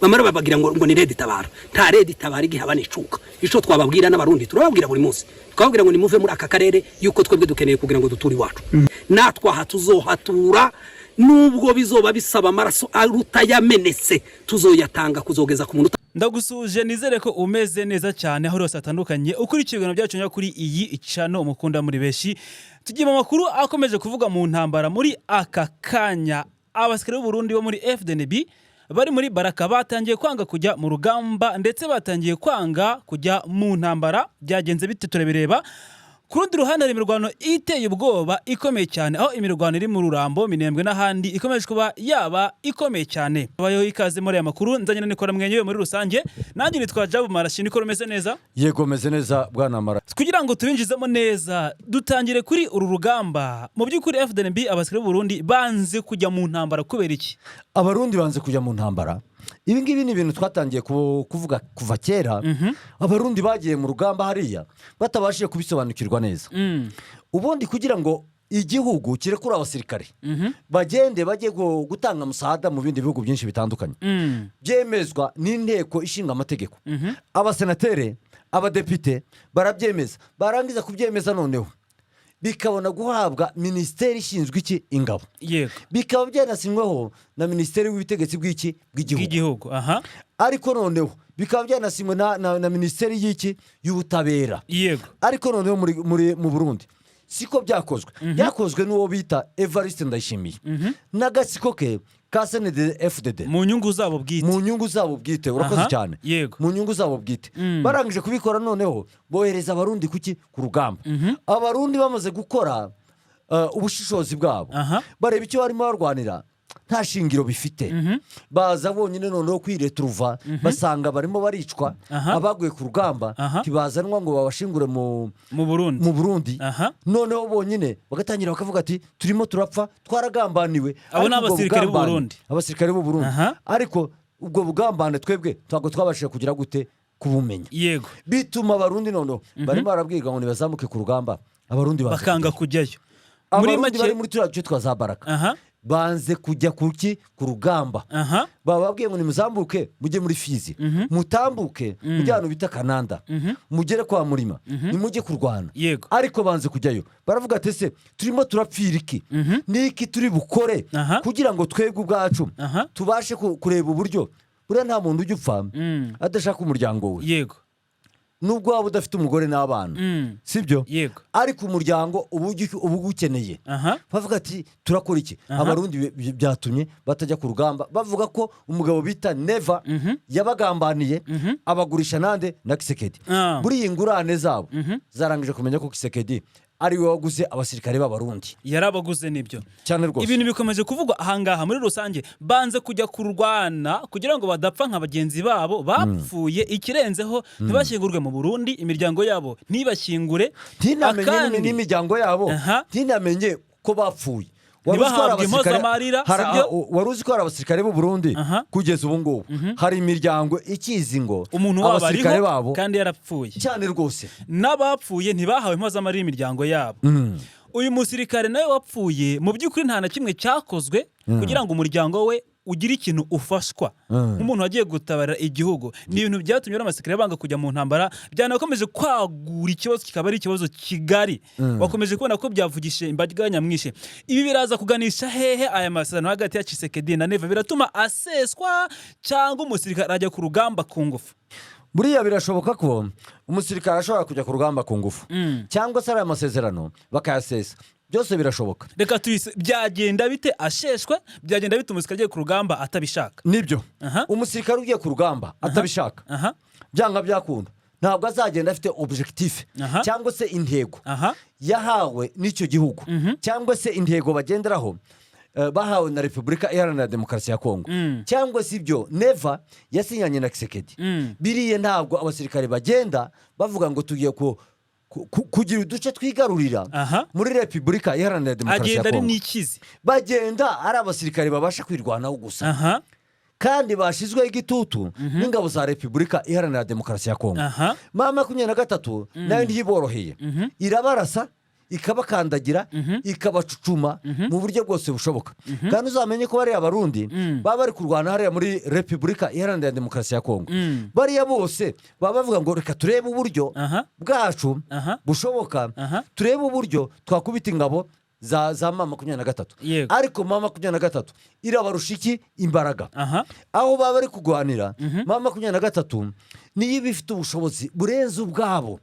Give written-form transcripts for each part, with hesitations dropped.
bamara babagira ngo ni Red Tabara nta Red Tabara igihaba nicuka ico twababwira n'abarundi turababwira buri munsi twababwira ngo nimuve muri aka karere yuko twebwe dukeneye kugira ngo duturi wacu natwa hatuzohatura nubwo bizoba bisaba amaraso aruta yamenetse tuzoyatanga kuzogeza ku muntu. Ndagusuje nizere ko umeze neza cyane aho rose atandukanye ukurikiye ibintu byacu nya kuri iyi icano umukunda muri beshi tugiye mu makuru akomeje kuvuga mu ntambara muri aka kanya. Abasikare b'u Burundi bo muri FDNB bari muri Baraka batangiye kwanga kujya mu rugamba ndetse batangiye kwanga kujya mu ntambara. Byagenze bite turebireba. Ku rundi ruhande hari imirwano iteye ubwoba ikomeye cyane aho imirwano iri mu Rurambo Minembwe n'ahandi ikomeje kuba yaba ikomeye cyane. Abayo ikaze muri aya makuru nzanye na Nikora Mwenyewe muri rusange nanjye nitwa Jabu Marashi. Nikora meze neza? Yego meze neza bwana Mara. Kugira ngo tubinjizemo neza dutangire kuri uru rugamba. Mu by'ukuri FDNB abasikare b'u Burundi banze kujya mu ntambara kubera iki? Abarundi banze kujya mu ntambara. Ibi ngibi ni ibintu twatangiye kuvuga kuva kera. Abarundi bagiye mu rugamba hariya batabashije kubisobanukirwa neza. Ubundi kugira ngo igihugu kirekura abasirikare bagende bajye gutanga musahada mu bindi bihugu byinshi bitandukanye byemezwa n'inteko ishinga amategeko. Abasenateri abadepite barabyemeza barangiza kubyemeza noneho bikabona guhabwa ministeri ishinzwe iki ingabo. Yego. Bikaba byanasinyweho na ministeri w'ubutegetsi bw'iki bw'igihugu. Aha. Ariko noneho bikaba byanasinywe na ministeri y'iki y'ubutabera. Yego. Ariko noneho mu Burundi siko byakozwe. Byakozwe n'uwo bita Evariste Ndayishimiye n'agatsiko ke ka FDD mu nyungu zabo bwite. Urakoze cyane. Yego. Mu nyungu zabo bwite barangije kubikora noneho bohereza abarundi ku rugamba. Abarundi bamaze gukora ubushishozi bwabo bareba icyo barimo barwanira nta shingiro bifite. Baza bonyine noneho kwiretruva basanga barimo baricwa abaguye ku rugamba kibazanwa ngo babashingure mu Burundi. Noneho bonyine bagatangira bakavuga ati turimo turapfa twaragambaniwe. Abo n'abasirikare b'u Burundi. Abasirikare b'u Burundi. Ariko ubwo bugambane twebwe ntabwo twabashije kugira gute kubumenya. Yego. Bituma abarundi noneho barimo barabwirwa ngo nibazamuke ku rugamba abarundi bakanga kujyayo. Muri make bari muri turaje twaza Baraka. Banze kujya ku rugamba. Bababwiye ngo nimuzambuke mujye muri Fizi. Mutambuke mujyano bita Kananda. Mugere kwa Murima. Nimujye kurwana. Yego. Ariko banze kujyayo. Baravuga ati se turimo turapfira iki? Niki turi bukore kugira ngo twebwe ubwacu tubashe kureba uburyo buriya nta muntu ujya upfa adashaka umuryango we. Yego. Nubwo waba udafite umugore n'abana sibyo? Yego. Ariko umuryango ubu gukeneye. Bavuga ati turakora iki? Abarundi byatumye batajya ku rugamba bavuga ko umugabo bita Neva yabagambaniye abagurisha nande na Kisekedi. Buri ingurane zabo zarangije kumenya ko Kisekedi ari we waguze abasirikare b'abarundi. Yarabaguze nibyo. Cyane rwose. Ibintu bikomeje kuvugwa ahangaha muri rusange banze kujya kurwana kugira ngo badapfa nka bagenzi babo bapfuye ikirenzeho ntibashyingurwe mu Burundi imiryango yabo ntibashyingure ntinamenye n'imiryango yabo ntinamenye ko bapfuye. Waruzi ko hari abasirikare b'u Burundi kugeza ubu ngubu hari imiryango ikizi ngo abasirikare babo kandi yarapfuye cyane rwose n'abapfuye ntibahawe impozamarira imiryango yabo. Uyu musirikare nawe wapfuye mu by'ukuri nta na kimwe cyakozwe kugira ngo umuryango we ugira ikintu ufashwa nk'umuntu wagiye gutabara igihugu. Ni ibintu byatumye n'amasikare banga kujya mu ntambara byanakomeje kwagura ikibazo kikaba ari ikibazo kigari. Wakomeje kubona ko byavugishije imbaga nyamwinshi. Ibi biraza kuganisha hehe aya masezerano hagati ya Tshisekedi na Neva biratuma aseswa cyangwa umusirikare ajya ku rugamba ku ngufu? Buriya birashoboka ko umusirikare ashobora kujya ku rugamba ku ngufu cyangwa se ari amasezerano bakayasesa. Byose birashoboka. Reka byagenda bite asheshwe? Byagenda bite umusirikare agiye ku rugamba atabishaka? Nibyo. Umusirikare ugiye ku rugamba atabishaka byanga byakunda ntabwo azagenda afite objectif cyangwa se intego yahawe n'icyo gihugu cyangwa se intego bagenderaho bahawe na Repubulika Iharanira Demokarasi ya Kongo cyangwa se ibyo Neva yasinyanye na Kisekedi. Biriye ntabwo abasirikare bagenda bavuga ngo tugiye kugira uduce twigarurira muri Repubulika Iharanira Demokarasi ya Kongo. Bagenda ari abasirikare babasha kwirwanaho gusa kandi bashizweho igitutu n'ingabo za Repubulika Iharanira Demokarasi ya Kongo. 23 nayo ntiboroheye irabarasa ikabakandagira ikabacucuma mu buryo bwose bushoboka. Kandi uzamenye ko bariya Abarundi baba bari kurwana hariya muri Repubulika Iharanira Demokarasi ya Kongo, bariya bose baba bavuga ngo reka turebe uburyo bwacu bushoboka, turebe uburyo twakubita ingabo za mama 23. Ariko mama 23 irabarusha iki imbaraga, aho baba bari kugwanira mama 23 niyo bifite ubushobozi burenze ubwabo,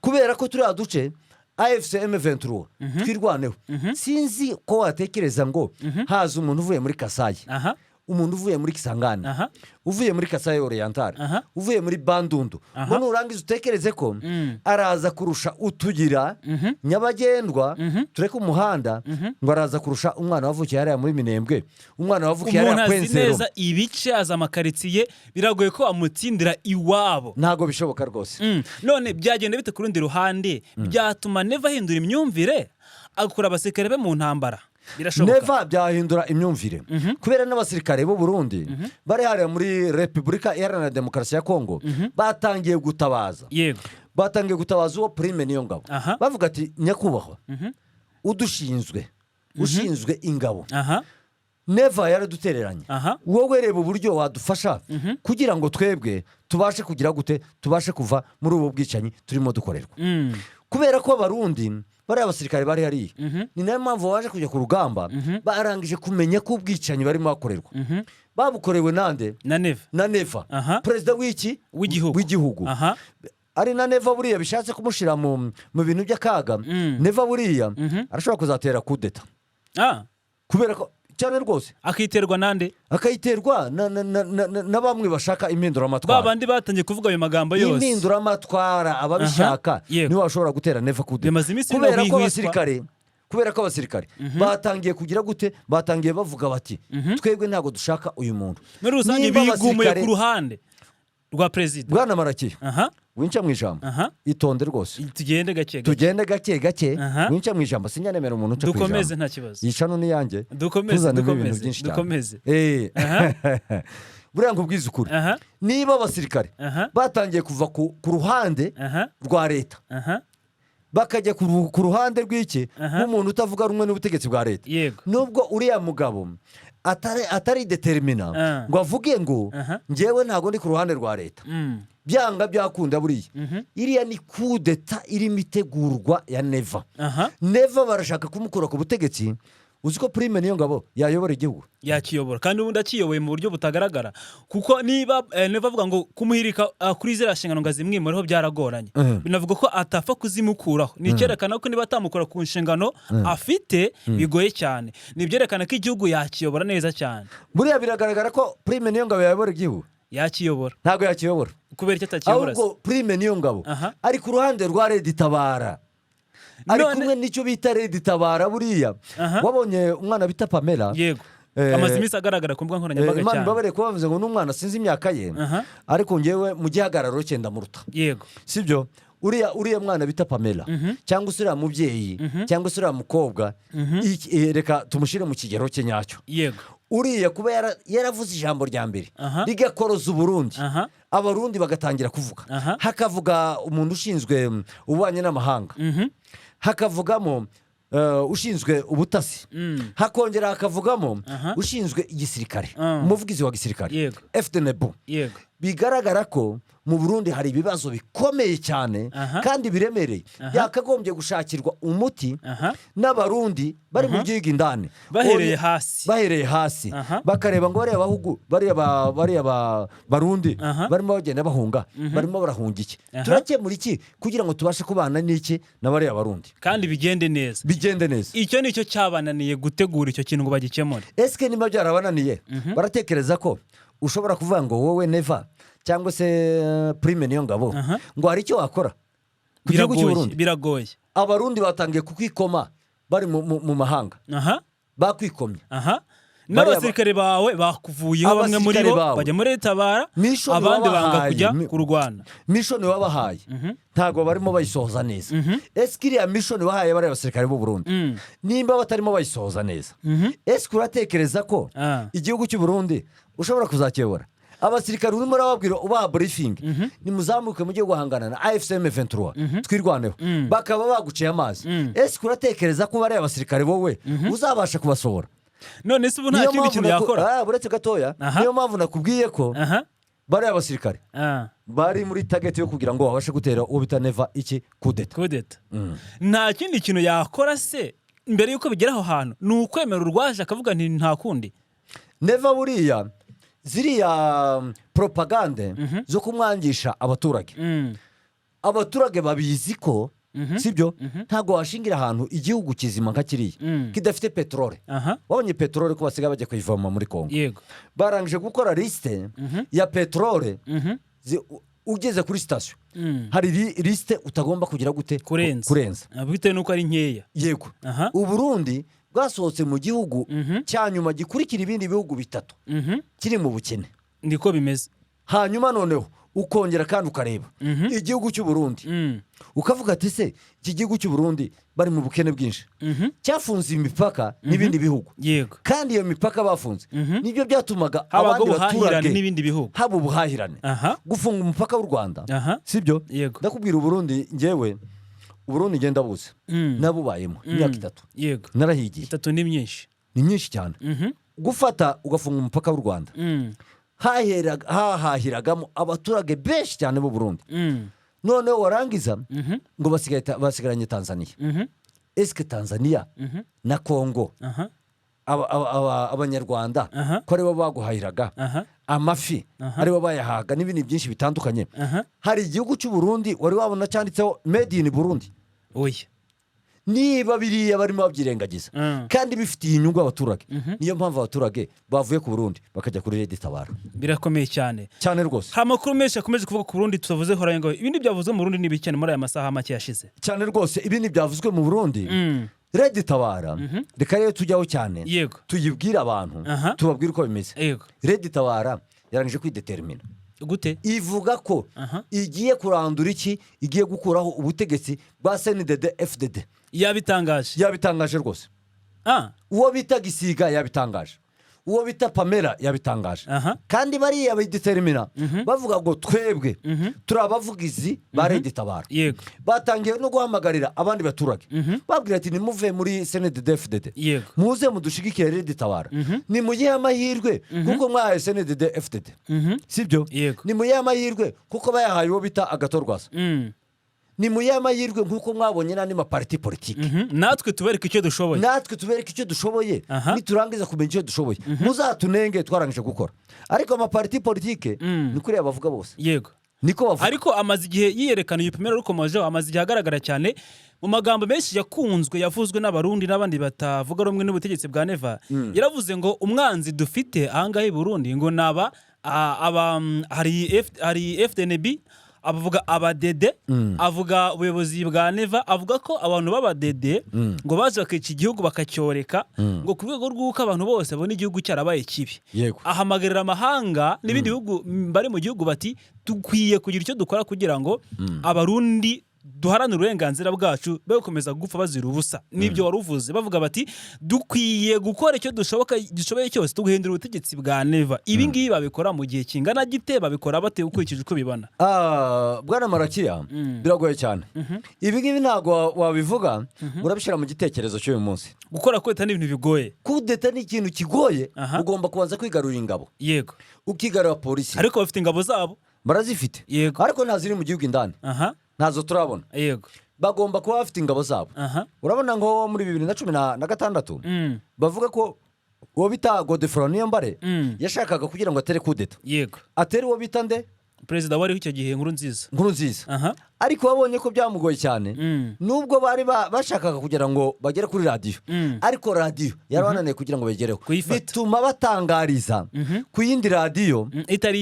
kubera ko turi aduce AFC M23 twirwaneho. Sinzi ko watekereza ngo haza umuntu uvuye muri Kasai, umuntu uvuye muri Kisangani, uvuye muri Kasai Oriental, uvuye muri Bandundu, ngo nurangiza utekereze ko araza kurusha utugira nyabagendwa tureka umuhanda, ngo araza kurusha umwana wavukiye hariya muri Minembwe, umwana wavukiye hariya Kwenzero. Umuntu azi neza ibice aza amakaritsiye, biragoye ko amutsindira iwabo, ntago bishoboka rwose. None byagenda bite ku rundi ruhande? Byatuma Neva ahindura imyumvire agakura abasirikare be mu ntambara? Neva byahindura imyumvire kubera n'abasirikare b'u Burundi bari hariya muri Repubulika Iharanira Demokarasi ya Kongo batangiye gutabaza. Batangiye gutabaza uwo Prime Niyongabo, bavuga ati nyakubahwa udushinzwe ushinzwe ingabo, Neva yaradutereranye, wowe reba uburyo wadufasha kugira ngo twebwe tubashe kugira gute, tubashe kuva muri ubu bwicanyi turimo dukorerwa. Kubera ko Abarundi bari abasirikare bari hariya, ni nayo mpamvu waje kujya ku rugamba barangije kumenya ko ubwicanyi barimo bakorerwa babukorewe nande na Neva perezida w'igihugu. Ari na Neva buriya bishatse kumushira mu bintu by'akaga. Neva buriya arashobora kuzatera kudeta, kubera ko cyane rwose akiterwa nande, akayiterwa na bamwe bashaka impinduramatwara, babandi batangiye kuvuga ayo magambo yose impinduramatwara ababishaka niwe bashobora gutera Neva kudeta. Kubera ko abasirikare batangiye kugira gute, batangiye bavuga bati twebwe ntago dushaka uyu muntu. Muri rusange bigumuye ku ruhande rwa president Bwana Marakiyo. Winca mu ijambo itonde rwose, tugende gake gake, winca mu ijambo sinyanemera umuntu uca kwijambo. Dukomeze nta kibazo, yicano ni yanjye, dukomeze buriya nkubwiza ukuri, niba abasirikare batangiye kuva ku ruhande rwa leta bakajya ku ruhande rw'iki nk'umuntu utavuga rumwe n'ubutegetsi bwa leta, nubwo uriya mugabo atari determina ngo avuge ngo njyewe ntago ndi ku ruhande rwa leta, byanga byakunda buriya iriya ni kudeta irimo itegurwa ya Neva. Neva barashaka kumukura ku butegetsi. Uziko Prime Niyongabo yayobora igihugu, yakiyobora kandi ubundi akiyoboye mu buryo butagaragara, kuko niba Neva avuga ngo kumuhirika kuri zira nshingano ngo azimwimureho byaragoranye, binavuga ko atapfa kuzimukuraho. Ni cyerekana ko niba atamukora ku nshingano afite bigoye cyane, ni byerekana ko igihugu yakiyobora neza cyane. Buriya biragaragara ko Prime Niyongabo yayobora igihugu, yakiyobora ntago yakiyobora. Kubera icyo atakiyobora, ahubwo Prime Niyongabo ari ku ruhande rwa Red Tabara, ari kumwe n'icyo bita Red Tabara. Buriya wabonye umwana bita Pamela, amaze iminsi agaragara ku mbuga nkoranyambaga cyane, Imana babere ko bavuze ngo n'umwana sinzi imyaka ye, ariko ngewe mu gihagararo cyenda muruta, sibyo? Uriya mwana bita Pamela cyangwa se uriya mubyeyi cyangwa se uriya mukobwa, reka tumushyire mu kigero cye nyacyo. Uriya kuba yaravuze ijambo rya mbere rigakoroza Uburundi, Abarundi bagatangira kuvuga, hakavuga umuntu ushinzwe ububanyi n'amahanga, hakavugamo ushinzwe ubutasi, hakongera hakavugamo ushinzwe igisirikare, umuvugizi wa gisirikare FDNB. Bigaragara ko mu Burundi hari ibibazo bikomeye cyane kandi biremereye, yakagombye gushakirwa umuti n'Abarundi bari mu gihugu indani, bahereye hasi bakareba ngo bariya Barundi barimo bagenda bahunga, barimo barahunga iki, turakemura iki kugira ngo tubashe kubana n'iki na bariya Barundi kandi bigende neza. Icyo nicyo cyabananiye gutegura icyo kintu ngo bagikemure. Eske niba byarabananiye, baratekereza ko ushobora kuvuga ngo wowe Neva cyangwa se Prime Niyongabo ngo hari icyo wakora ku gihugu cy'u Burundi? Biragoye. Abarundi batangiye kukwikoma bari mu mahanga, bakwikomye. N'abasirikare bawe bakuvuyeho, bamwe muri bo bajya muri Tabara, abandi banga kujya kurwana. Mission wabahaye ntago barimo bayisohoza neza. Eske iriya mission wahaye bari abasirikare b'u Burundi nimba batarimo bayisohoza neza, eske uratekereza ko igihugu cy'u Burundi ushobora kuzakiyobora? abasirikare urimo urababwira ubaha briefing nimuzamuke mujye guhangana na AFCM 23 twirwaneho bakaba baguciye amazi ese uratekereza ko bari abasirikare wowe uzabasha kubasohora none se ubu nta kindi kintu yakora buretse gatoya niyo mpamvu nakubwiye ko bari abasirikare bari muri target yo kugira ngo babashe gutera uwo bita Neva iki kudeta nta kindi kintu yakora se mbere yuko bigera aho hantu ni ukwemera urwaje akavuga nti nta kundi Neva buriya ziriya propagande zo kumwangisha abaturage abaturage babizi ko sibyo ntago washingira ahantu igihugu kizima nka kiriya kidafite petrole wabonye petrole ko basigaye bajya kuyivoma muri Kongo barangije gukora liste ya petrole ugeze kuri station hari liste utagomba kugira gute kurenza bitewe nuko ari nkeya yego u Burundi bwasohotse mu gihugu cyanyuma gikurikira ibindi bihugu bitatu kiri mu bukene ndiko bimeze hanyuma noneho ukongera kandi ukareba igihugu cy'u Burundi ukavuga ati se iki gihugu cy'u Burundi bari mu bukene bwinshi cyafunze imipaka n'ibindi bihugu kandi iyo mipaka bafunze nibyo byatumaga abandi baturage n'ibindi bihugu haba ubuhahirane gufunga umupaka w'u Rwanda sibyo ndakubwira u Burundi ngewe u Burundi ngenda buze nabubayemo imyaka 3 narahigiye 3 ni myinshi cyane gufata ugafunga umupaka w'u Rwanda hahahiragamo abaturage benshi cyane b'u Burundi noneho warangiza ngo basigaranye Tanzania eske Tanzania na Kongo abanyarwanda ko aribo baguhahiraga amafi aribo bayahaga n'ibindi byinshi bitandukanye hari igihugu cy'u Burundi wari wabona cyanditseho made in Burundi oya niba biriya barimo babyirengagiza kandi bifitiye inyungu abaturage niyo mpamvu abaturage bavuye ku Burundi bakajya kuri Red Tabara birakomeye cyane rwose amakuru menshi akomeje kuvuga ku Burundi tutavuze horaye ngo ibindi byavuzwe mu Burundi n'ibikene muri aya masaha make yashize cyane rwose ibindi byavuzwe mu Burundi Red Tabara reka rero tujyaho cyane tuyibwira abantu tubabwira uko bimeze Red Tabara yarangije kwidetermina gute ivuga ko igiye kurandura iki igiye gukuraho ubutegetsi bwa CNDD FDD yabitangaje rwose uwo bita Gisiga yabitangaje uwo bita Pamela yabitangaje kandi bariya bidetermina bavuga ngo twebwe turi abavugizi ba Red Tabara batangiye no guhamagarira abandi baturage babwira ati nimuve muri CNDD FDD muze mudushigikire Red Tabara nimuyihe amahirwe kuko mwahaye CNDD FDD sibyo nimuyihe amahirwe kuko bayahaye uwo bita Agatorwasa nimuyihe amahirwe nkuko mwabonye n'andi maparti politike natwe tubereke icyo dushoboye niturangiza kumenya icyo dushoboye muzatunenge twarangije gukora ariko amaparti politike ni kuriya bavuga bose niko bavuga ariko amaze igihe yiyerekana yipimera rukomojeho amaze igihe agaragara cyane mu magambo menshi yakunzwe yavuzwe n'abarundi n'abandi batavuga rumwe n'ubutegetsi bwa Neva yaravuze ngo umwanzi dufite ahangahe i Burundi ngo naba hari FDNB avuga abadede avuga ubuyobozi bwa Neva avuga ko abantu b'abadede ngo baje bakica igihugu bakacyoreka ngo ku rwego rw'uko abantu bose babona igihugu cyarabaye kibi ahamagarira amahanga n'ibindi bihugu bari mu gihugu bati dukwiye kugira icyo dukora kugira ngo abarundi duharanira uburenganzira bwacu bakomeza gupfa bazira ubusa nibyo waruvuze bavuga bati dukwiye gukora icyo dushoboye cyose tuguhindura ubutegetsi bwa Neva ibi ngibi babikora mu gihe kingana gite babikora bate ukurikije uko bibona bwana Marakiya biragoye cyane ibi ngibi ntago wabivuga urabishira mu gitekerezo cy'uyu munsi gukora kudeta ni ibintu bigoye kudeta ni ikintu kigoye ugomba kubanza kwigarurira ingabo ukigarura polisi ariko bafite ingabo zabo barazifite ariko ntaziri mu gihugu indani ntazo turabona bagomba kuba bafite ingabo zabo urabona ngo muri 2016 bavuga ko uwo bita Godefroid Niyombare yashakaga kugira ngo atere kudeta atere uwo bita nde perezida wari icyo gihe Nkurunziza ariko babonye ko byamugoye cyane nubwo bari bashakaga kugira ngo bagere kuri radio ariko radio yarabananiye kugira ngo begereho bituma batangariza ku yindi radio itari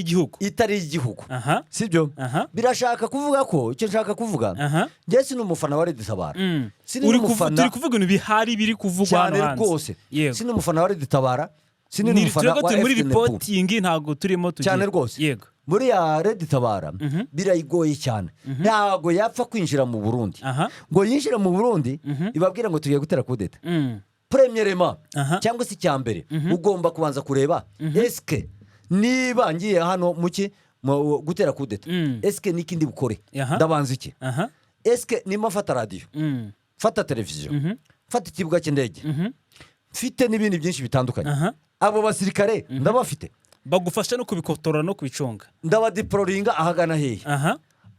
igihugu sibyo birashaka kuvuga ko icyo nshaka kuvuga nge sinumufana wa Red Tabara turi kuvuga ibintu bihari biri kuvugwa hano hanze rwose sinumufana wa Red Tabara sinumufana wa FDNP muri reporting ntago turimo tugiye cyane rwose muri ya Red Tabara birayigoye cyane ntago yapfa kwinjira mu Burundi ngo yinjire mu Burundi ibabwira ngo tugiye gutera kudeta premièrement cyangwa se cyambere ugomba kubanza kureba eske niba ngiye hano muki gutera kudeta eske nikindi bukore ndabanza iki eske nima fata radio fata televiziyo fata ikibuga cy'indege mfite n'ibindi byinshi bitandukanye abo basirikare ndabafite bagufasha no kubikotora no kubicunga ndabadiploringa ahagana hehe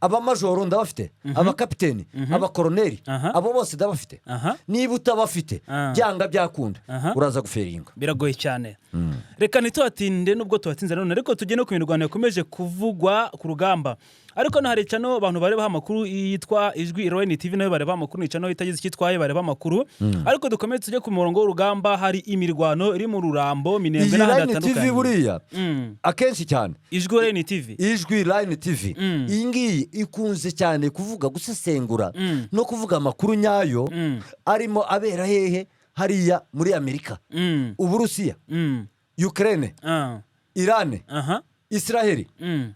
abamajoro ndabafite abakapiteni abakoroneri abo bose ndabafite niba utabafite byanga byakunda uraza guferinga biragoye cyane reka ntituhatinde nubwo tuhatinze none ariko tujye no ku mirwano yakomeje kuvugwa ku rugamba ariko no hari cano abantu bareba amakuru yitwa Ijwi Royal TV nayo bareba amakuru nicano itagize cyitwaye bareba amakuru ariko dukomeze tujye ku murongo w'urugamba hari imirwano iri mu Rurambo Minembwe n'ahandi hatandukanye TV buriya akenshi cyane Ijwi Royal TV Ijwi Royal TV ingi ikunze cyane kuvuga gusesengura no kuvuga amakuru nyayo arimo abera hehe hariya muri Amerika Uburusiya Ukraine Iran Israeli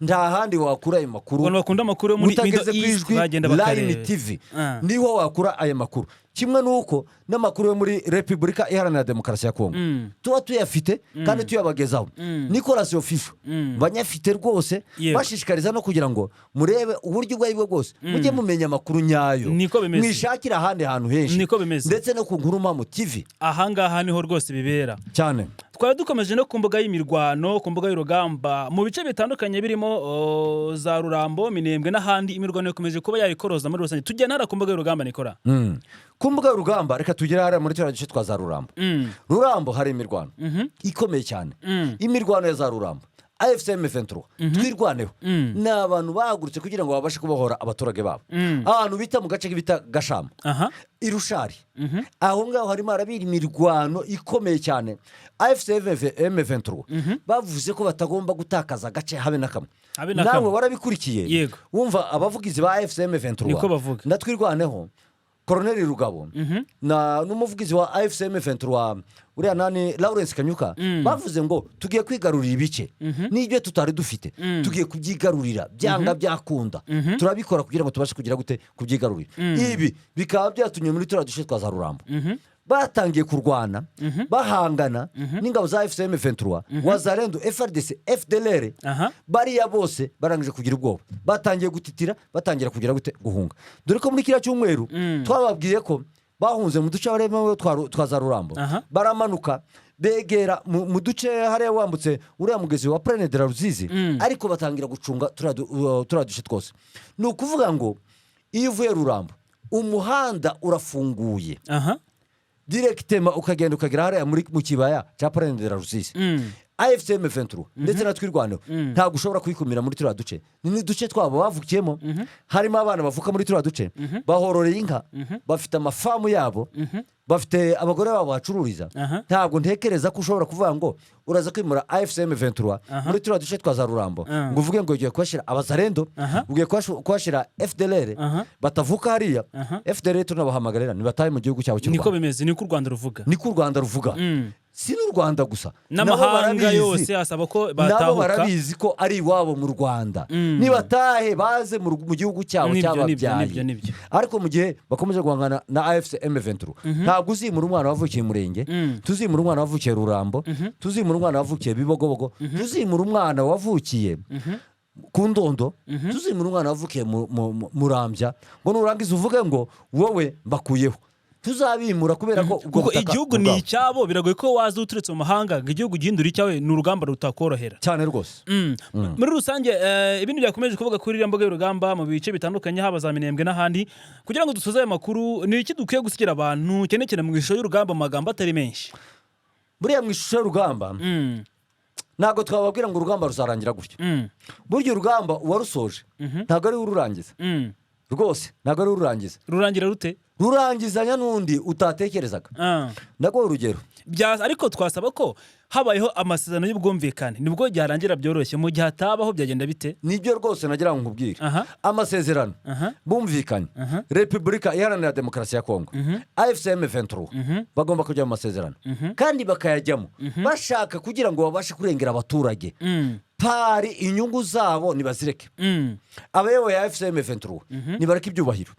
nta handi wakura ayo makuru abantu bakunda amakuru muri Middle East bagenda bakareba TV niho wakura ayo makuru kimwe nuko n'amakuru yo muri Republika Iharanira Demokarasi ya Kongo tuba tuyafite kandi tuyabagezaho Nicolas Ofisho banyafite rwose bashishikariza no kugira ngo murebe uburyo bwayi bwo bwose mujye mumenya amakuru nyayo mwishakira ahandi hantu henshi ndetse no ku Nkuruma mu TV ahangaha niho rwose bibera cyane twari dukomeje no ku mbuga y'imirwano ku mbuga y'urugamba mu bice bitandukanye birimo za Rurambo Minembwe n'ahandi imirwano ikomeje kuba yarikoroza muri rusange tujya ntara ku mbuga y'urugamba Nikora ku mbuga y'urugamba reka tugere hariya muri cyo gice twa za Rurambo Rurambo hari imirwano ikomeye cyane imirwano ya za Rurambo AFCM 23 twirwaneho n'abantu bahagurutse kugira ngo babashe kubohora abaturage babo abantu bita mu gace bita Gashama Irushari aho ngaho harimo arabira imirwano ikomeye cyane AFCM 23 bavuze ko batagomba gutakaza gace habe nakamwe nawe warabikurikiye wumva abavugizi ba AFCM 23 ndatwirwaneho Colonel Rugabo na n'umuvugizi wa AFCM 23 uriya nani Lawrence Kanyuka bavuze ngo tugiye kwigarurira ibice n'ibyo tutari dufite tugiye kubyigarurira byanga byakunda turabikora kugira ngo tubashe kugira gute kubyigarurira ibi bikaba byatumye muri turadushe twa za Rurambo batangiye kurwana bahangana n'ingabo za FCM 23 Wazalendo FRDC FDLR bariya bose barangije kugira ubwoba batangiye gutitira batangira kugira gute guhunga dore ko muri kira cyumweru twababwiye ko bahunze mu duce baremo twaza Rurambo baramanuka begera mu duce hariya wambutse uriya mugezi wa Plaine de la Ruzizi ariko batangira gucunga turadushe twose ni ukuvuga ngo iyo uvuye Rurambo umuhanda urafunguye directement ukagenda ukagera hariya mu kibaya cya Plaine de la Ruzizi AFCM 23 ndetse na twirwaneho ntabwo ushobora kwikumira muri turiya duce ni duce twabo bavukiyemo harimo abana bavuka muri turiya duce bahororeye inka bafite amafamu yabo bafite abagore babo bacururiza ntabwo ntekereza ko ushobora kuvuga ngo uraza kwimura AFCM 23 muri turiya duce twa za Rurambo ngo uvuge ngo ugiye kwashira Abazalendo ugiye kwashira FDLR batavuka hariya FDLR tunabahamagarira nibataye mu gihugu cyabo cy'u Rwanda niko bimeze niko u Rwanda ruvuga niko u Rwanda ruvuga si n'u Rwanda gusa n'amahanga yose asaba ko batahuka nabo barabizi ko ari iwabo mu Rwanda nibatahe baze mu gihugu cyabo cy'ababyaye ariko mu gihe bakomeje guhangana na AFCM 23 ntabwo uzimura umwana wavukiye Murenge tuzimura umwana wavukiye Rurambo tuzimura umwana wavukiye Bibogobogo tuzimura umwana wavukiye ku Ndondo tuzimura umwana wavukiye Murambya ngo nurangiza uvuge ngo wowe mbakuyeho tuzabimura kubera ko kuko igihugu ni icyabo biragoye ko waza uturetse mu mahanga ngo igihugu gihindura icyawe ni urugamba rutakorohera cyane rwose muri rusange ibindi byakomeje kuvuga kuri iriya mbuga y'urugamba mu bice bitandukanye haba za Minembwe n'ahandi kugira ngo dusoze ayo makuru ni iki dukwiye gusigira abantu cyane cyane mu ishusho y'urugamba mu magambo atari menshi buriya mu ishusho y'urugamba ntabwo twababwira ngo urugamba ruzarangira gutyo burya urugamba uwarusoje ntabwo ari ururangiza rwose ntabwo ari ururangiza rurangira rute rurangizanya n'undi utatekerezaga ndaguha urugero ariko twasaba ko habayeho amasezerano y'ubwumvikane nibwo byarangira byoroshye mu gihe hatabaho byagenda bite nibyo rwose nagira ngo nkubwire amasezerano bumvikanye Republika Iharanira Demokarasi ya Kongo AFCM 23 bagomba kujya mu masezerano kandi bakayajyamo bashaka kugira ngo babashe kurengera abaturage pari inyungu zabo nibazireke abayoboye AFCM 23 nibareke ibyubahiro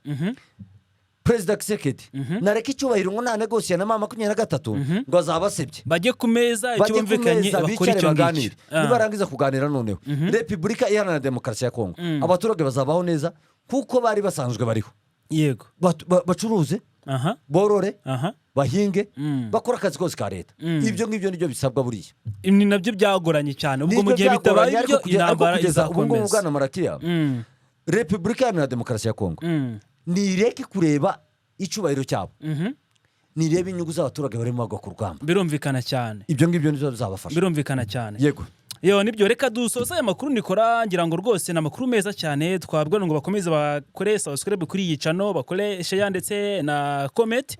Perezida Kisekedi nareka icyubahiro ngo nta negosiye na mama 23 ngo azabasebye bajye ku meza icyo bumvikanye bakora icyo ngicyo nibarangiza kuganira noneho Repubulika Iharanira Demokarasi ya Kongo abaturage bazabaho neza kuko bari basanzwe bariho yego bacuruze borore bahinge bakora akazi kose ka leta ibyo ngibyo nibyo bisabwa buriya ni nabyo byagoranye cyane ubwo mu gihe bitabaye ibyo intambara izakomeza ubwo bwana Marakiya Repubulika Iharanira Demokarasi ya Kongo nireke kureba icyubahiro cyabo nirebe inyungu z'abaturage barimo bagwa ku rugamba birumvikana cyane ibyo ngibyo nizo bizabafasha birumvikana cyane yego nibyo reka dusoza aya makuru nikora ngira ngo rwose na makuru meza cyane twabwira ngo bakomeze bakore subscribe kuri iyi channel bakore share ndetse na comment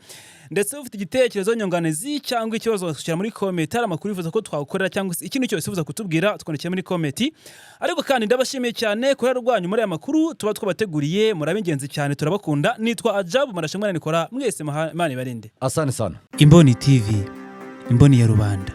ndetse ufite igitekerezo nyunganizi cyangwa ikibazo washyira muri comment hari amakuru yifuza ko twagukorera cyangwa ikintu cyose ufuza kutubwira twandikira muri comment ariko kandi ndabashimiye cyane kurera rwanyu muri aya makuru tuba twabateguriye murabe ingenzi cyane turabakunda nitwa Ajab marashimwe nikora mwese Imana ibarinde asante sana Imboni TV imboni ya rubanda.